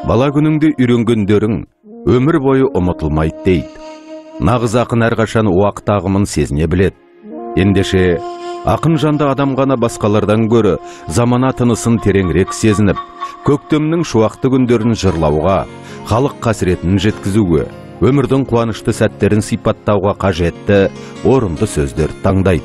Бала күніңде үйренгендерің өмір бойы ұмытылмайды дейді. Нағыз ақын әрқашан уақыт ағымын сезіне біледі. Ендеше ақын жанды адам ғана басқалардан гөрі замана тынысын тереңірек сезініп, көктемнің шуақты күндерін жырлауға, халық қасіретін жеткізуге, өмірдің қуанышты сәттерін сипаттауға қажетті орынды сөздер таңдайды.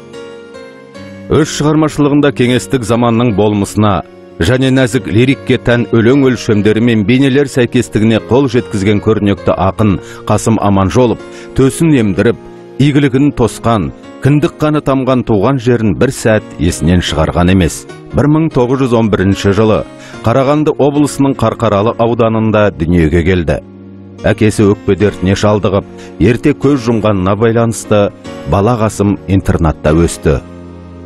Өз шығармашылығында кеңестік заманның болмысына және нәзік лирикке тән өлең өлшемдері мен бейнелер сәйкестігіне қол жеткізген көрнекті ақын Қасым Аманжолов төсін емдіріп, игілігін тосқан, кіндік қаны тамған туған жерін бір сәт есінен шығарған емес. 1911 жылы Қарағанды облысының Қарқаралы ауданында дүниеге келді. Әкесі өкпе дертіне шалдығып, ерте көз жұмғанына байланысты бала Қасым интернатта өсті.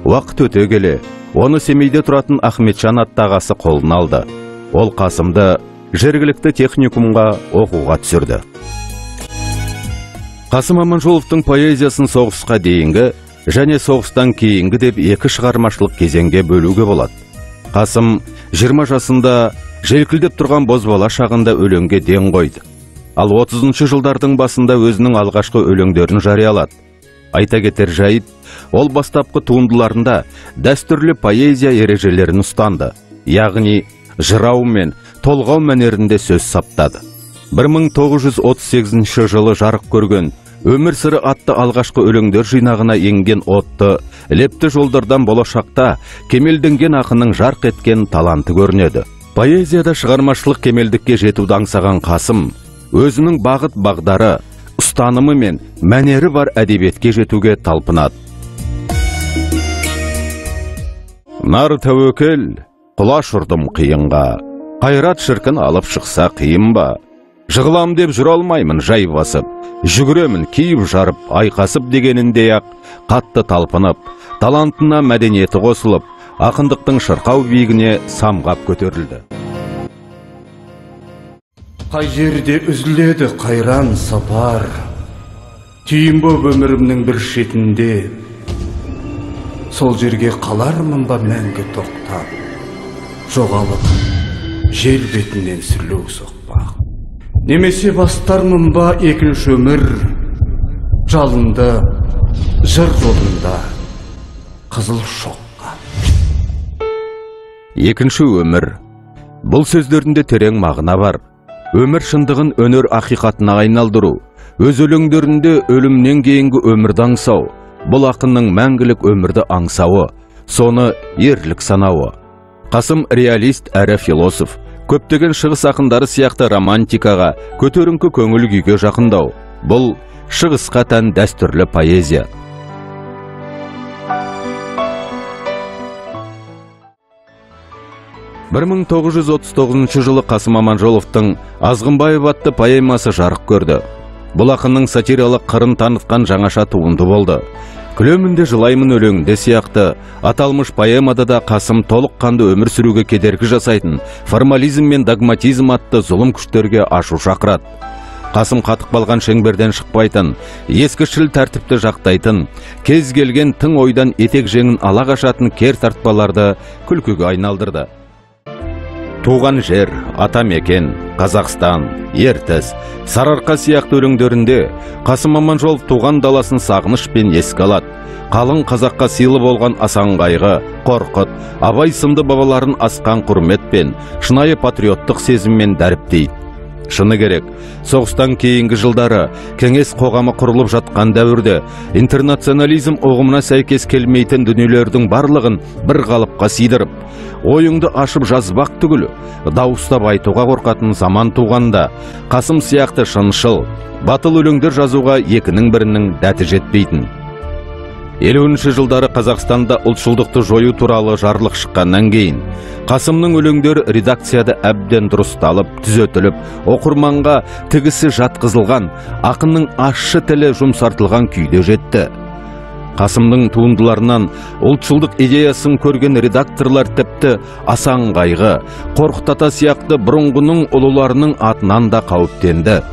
Уақыт өте келе, оны Семейде тұратын Ахметжан атты ағасы қолына алды. Ол Қасымды жергілікті техникумға оқуға түсірді. Қасым Аманжоловтың поэзиясын соғысқа дейінгі және соғыстан кейінгі деп екі шығармашылық кезеңге бөлуге болады. Қасым 20 жасында желкілдеп тұрған бозбала шағында өлеңге ден қойды. Ал 30 жылдардың басында өзінің алғашқы өлеңдерін жариялады. Айта кетер жайт, ол бастапқы туындыларында дәстүрлі поэзия ережелерін ұстанды, яғни жырау мен толғау мәнерінде сөз саптады. 1938 жылы жарық көрген «Өмір сыры» атты алғашқы өлеңдер жинағына енген отты, лепті жолдардан болашақта кемелденген ақынның жарқ еткен таланты көрінеді. Поэзияда шығармашылық кемелдікке жетуді аңсаған Қасым, өзінің бағыт-бағдары, ұстанымы мен мәнері бар әдебиетке жетуге талпынады. Нар тәуекел, құлаш ұрдым қиынға, қайрат шіркін алып шықса қиын ба? Жығылам деп жүр алмаймын жай басып, жүгіремін киіп жарып, айқасып дегеніндей-ақ қатты талпынып, талантына мәдениеті қосылып, ақындықтың шырқау биігіне самғап көтерілді. Қай жерде үзіледі қайран сапар, түйін боп өмірімнің бір шетінде, сол жерге қалармын ба мәңгі тоқтап, жоғалып жер бетінен сүрлеу соқпақ. Немесе бастармын ба екінші өмір, жалынды жыр жолында қызыл шоққа. Екінші өмір. Бұл сөздерінде терең мағына бар. Өмір шындығын өнер ақиқатына айналдыру, өз өлеңдерінде өлімнен кейінгі өмірді аңсау, бұл ақынның мәңгілік өмірді аңсауы, соны ерлік санауы. Қасым реалист әрі философ, көптеген шығыс ақындары сияқты романтикаға, көтеріңкі көңіл күйге жақындау. Бұл шығысқа тән дәстүрлі поэзия. Бір 1939 жылы Қасым Аманжоловтың «Азғынбаев» атты поэмасы жарық көрді. Бұл ақынның сатиралық қырын танытқан жаңаша туынды болды. «Күлемінде жылаймын» өлеңінде сияқты аталмыш поэмада да Қасым толыққанды өмір сүруге кедергі жасайтын формализм мен догматизм атты зұлым күштерге ашу шақырады. Қасым қатып қалған шеңберден шықпайтын, ескішіл тәртіпті жақтайтын, кез келген тың ойдан етек жеңін ала қашатын кер тартпаларды күлкіге айналдырды. Туған жер, атамекен, Қазақстан, Ертіс, Сарыарқа сияқты өлеңдерінде Қасым Аманжолов туған даласын сағынышпен еске алады. Қалың қазаққа сыйлы болған асан қайғы, Қорқыт, Абай сынды бабаларын асқан құрметпен, шынайы патриоттық сезіммен дәріптейді. Шыны керек, соғыстан кейінгі жылдары кеңес қоғамы құрылып жатқан дәуірде интернационализм ұғымына сәйкес келмейтін дүниелердің барлығын бір қалыпқа сыйдырып, ойыңды ашып жазбақ түгілі, дауыстап айтуға қорқатын заман туғанда, Қасым сияқты шыншыл, батыл өлеңдер жазуға екінің бірінің дәті жетпейтін. 50-ші жылдары Қазақстанда ұлтшылдықты жою туралы жарлық шыққаннан кейін, Қасымның өлеңдері редакцияда әбден дұрысталып, түзетіліп, оқырманға тігісі жатқызылған, ақынның ащы тілі жұмсартылған күйде жетті. Қасымның туындыларынан ұлтшылдық идеясын көрген редакторлар тіпті асан қайғы, Қорқыт ата сияқты бұрынғының ұлыларының атынан да қауіптенді.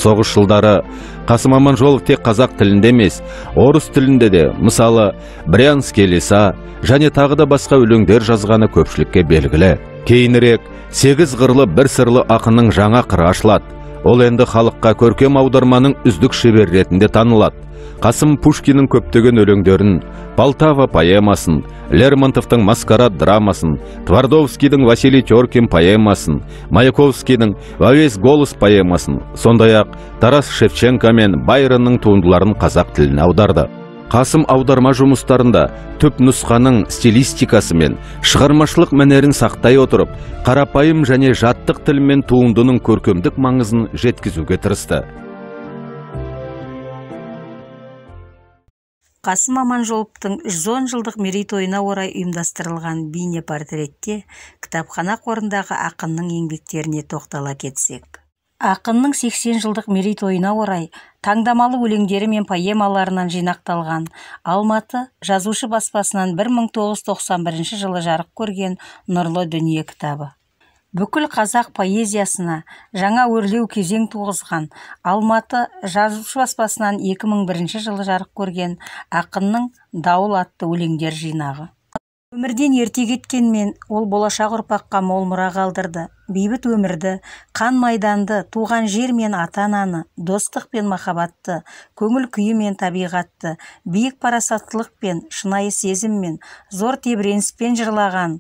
соғыс жылдары Қасым Аманжолов тек қазақ тілінде емес, орыс тілінде де, мысалы, Брянский леса және тағы да басқа өлеңдер жазғаны көпшілікке белгілі. Кейінірек 8 ғырлы бір сырлы ақынның жаңа қыры ашылады. Ол енді халыққа көркем аударманың үздік шебер ретінде танылады. Қасым Пушкиннің көптеген өлеңдерін, Полтава поэмасын, Лермонтовтың Маскарад драмасын, Твардовскийдің Василий Теркин поэмасын, Маяковскийдің «Во весь голос» поэмасын, сондай-ақ Тарас Шевченко мен Байронның туындыларын қазақ тіліне аударды. Қасым аударма жұмыстарында түп нұсқаның стилистикасы мен шығармашылық мәнерін сақтай отырып, қарапайым және жаттық тілмен туындының көркемдік маңызын жеткізуге тырысты. Қасым Аманжоловтың 110 жылдық мерейтойына орай ұйымдастырылған бейне портретте кітапхана қорындағы ақынның еңбектеріне тоқтала кетсек. Ақынның 80 жылдық мерейтойына орай таңдамалы өлеңдері мен поэмаларынан жинақталған Алматы жазушы баспасынан 1991 жылы жарық көрген Нұрлы дүние кітабы. Бүкіл қазақ поэзиясына жаңа өрлеу кезең туғызған Алматы жазушы баспасынан 2001 жылы жарық көрген ақынның Дауыл атты өлеңдер жинағы. Өмірден ерте кеткенмен ол болашақ ұрпаққа мол мұра қалдырды. Бейбіт өмірді, қан майданды, туған жер мен ата-ананы, достық пен махаббатты, көңіл күйі мен табиғатты, биік парасаттылық пен шынайы сезіммен, зор тебіреніспен жырлаған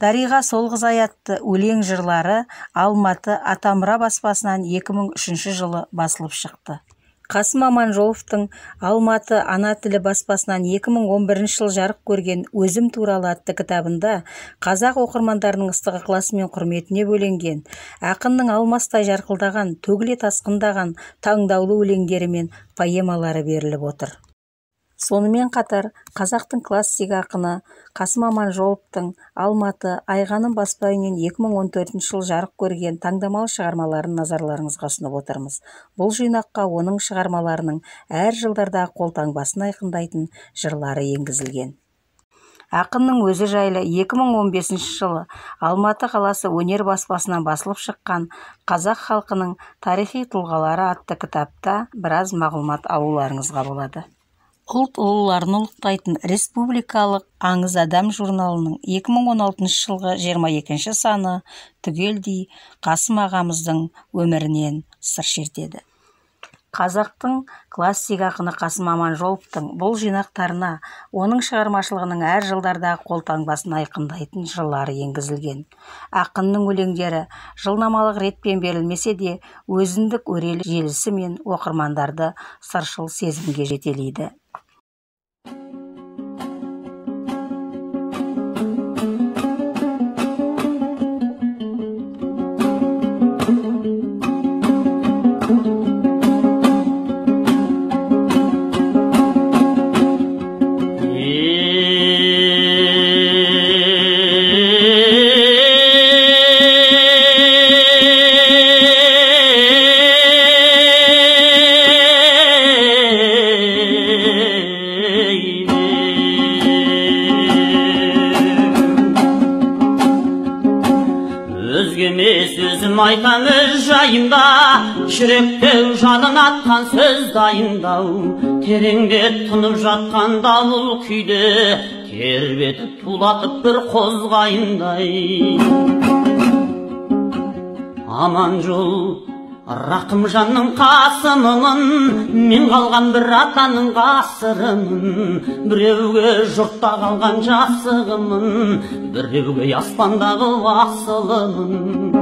Дариға Солғызай атты өлең жырлары Алматы Атамұра баспасынан 2003 жылы басылып шықты. Қасым Аманжоловтың Алматы ана тілі баспасынан 2011 жыл жарық көрген Өзім туралы атты кітабында қазақ оқырмандарының ыстық ықыласы мен құрметіне бөленген ақынның алмастай жарқылдаған, төгіле тасқындаған таңдаулы өлеңдері мен поэмалары беріліп отыр. Сонымен қатар қазақтың классик ақыны Қасым Аманжоловтың Алматы Айғаным баспа үйінен 2014 жыл жарық көрген таңдамалы шығармаларын назарларыңызға ұсынып отырмыз. Бұл жинаққа оның шығармаларының әр жылдардағы қолтаңбасын айқындайтын жырлары енгізілген. Ақынның өзі жайлы 2015 жылы Алматы қаласы өнер баспасынан басылып шыққан қазақ халқының тарихи тұлғалары атты кітапта біраз мағлұмат алуларыңызға болады. Ұлт ұлыларын ұлықтайтын республикалық аңыз адам журналының 2016 жылғы 22 саны түгелдей Қасым ағамыздың өмірінен сыр шертеді. Қазақтың классик ақыны Қасым Аманжоловтың бұл жинақтарына оның шығармашылығының әр жылдардағы қолтаңбасын айқындайтын жырлары енгізілген. Ақынның өлеңдері жылнамалық ретпен берілмесе де өзіндік өрелі желісі мен оқырмандарды сыршыл сезімге жетелейді. Айтамыз жайында, жүректеу жанын атқан сөз дайындау, тереңде тұнып жатқан дауыл күйде, тербетіп тулатып бір қозғайындай. Аманжол, Рақымжанның қасымымын, мен қалған бір атаның ғасырымын, біреуге жұртта қалған жасығымын, біреуге аспандағы асылымын.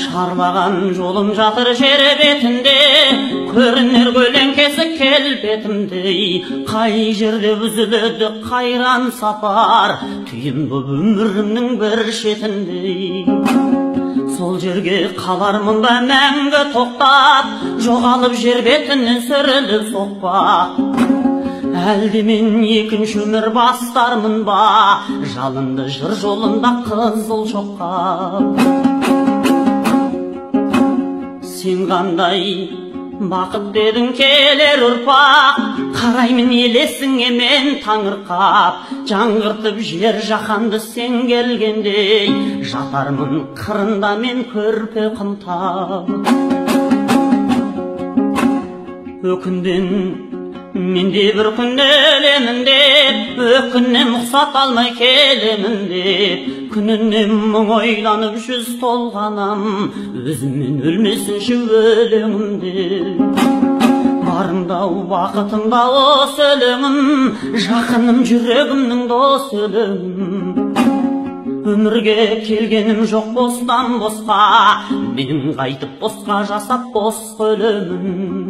Шарлаған жолым жатыр жер бетінде, көрінер көлеңкесі келбетімдей, қай жерде үзіледі қайран сапар, түйін боп өмірімнің бір шетіндей. Сол жерге қалармын ба мәңгі тоқтап, жоғалып жер бетінен сүріліп соқпақ. Әлде мен екінші өмір бастармын ба, жалынды жыр жолында қызыл шоққа. Сен қандай бақыт дедің келер ұрпақ, қараймын елесіңе мен таңырқап, жаңғыртып жер жаһанды сен келгендей, жатармын қырында мен көрпе қымтап. Өкінден менде бір күн өлемін деп, өкіннен ұқсат алмай келемін деп, күнінен мұң ойланып жүз толғанам, өзіммен өлмесінші өлеңімде. Барымдау бақытымда осы өлеңім, жақыным жүрегімнің дос өлеңім. Өмірге келгенім жоқ бостан босқа, менің қайтып босқа жасап бос өлемін.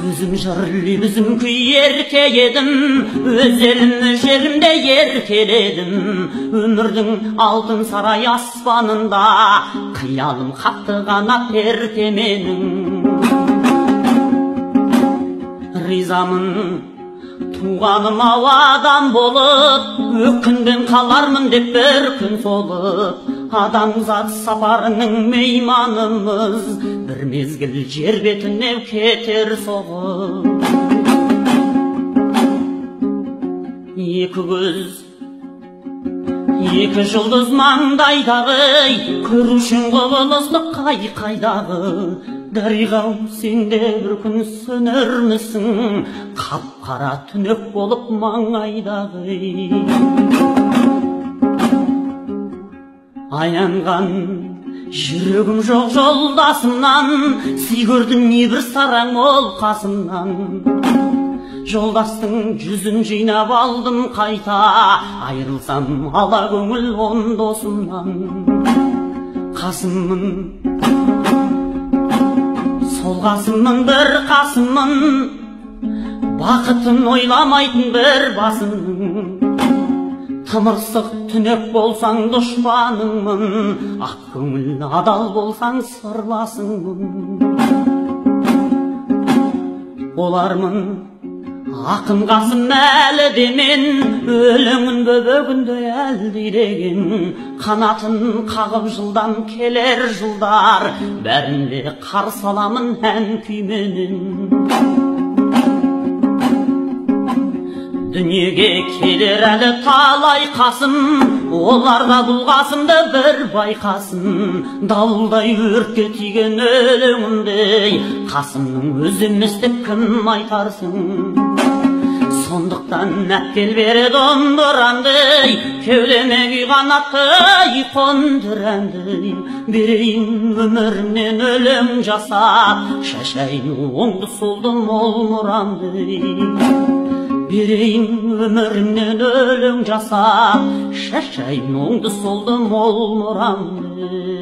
Өзім жыр лебізім күй еркеледім, өз елім өз жерімде еркеледім. Өмірдің алтын сарай аспанында, қиялым қақты қанат ертеменің. Ризамын туғаным ауадан болып, өкінбен қалармын деп бір күн солып. Адамзат сапарының мейманымыз, бір мезгіл жер бетіне кетер соғып. Екі көз, екі жұлдыз маңдайдағы, көрушің құбылысты қайдағы. Дариға-ау, сен де бір күн сөнермісің, қап-қара түнек болып маңайдағы. Аянған жүрегім жоқ жолдасымнан, сый көрдім небір сараң ол қасымнан. Жолдастың жүзін жинап алдым қайта, айырылсам ала көңіл он досымнан. Қасыммын, сол қасыммын, бір қасыммын, бақытын ойламайтын бір басымның. Тымырсық түнек болсаң дұшпаныңмын, ақ көңіл адал болсаң сырласыңмын. Олармын ақын қасым әлі де мен, өлеңін бөбегінде әлдиреген. Қанатын қағып жылдан келер жылдар, бәрінде қарсы аламын ән күйменен. Дүниеге келер әлі талай қасым, оларда бұл қасымды бір байқасын. Дауылдай өртке тиген өлеңімдей, қасымның өзі емес деп кім айтарсың. Сондықтан әпкел береді ондырандай, кеудеме күй қанаттай қондырандай. Берейін өмірімнен өлең жасап, шашайын оңды солды мол мұрамдай. Берейін өмірімнен өлең жасап, шашайын оңды солды мол мұрамдай.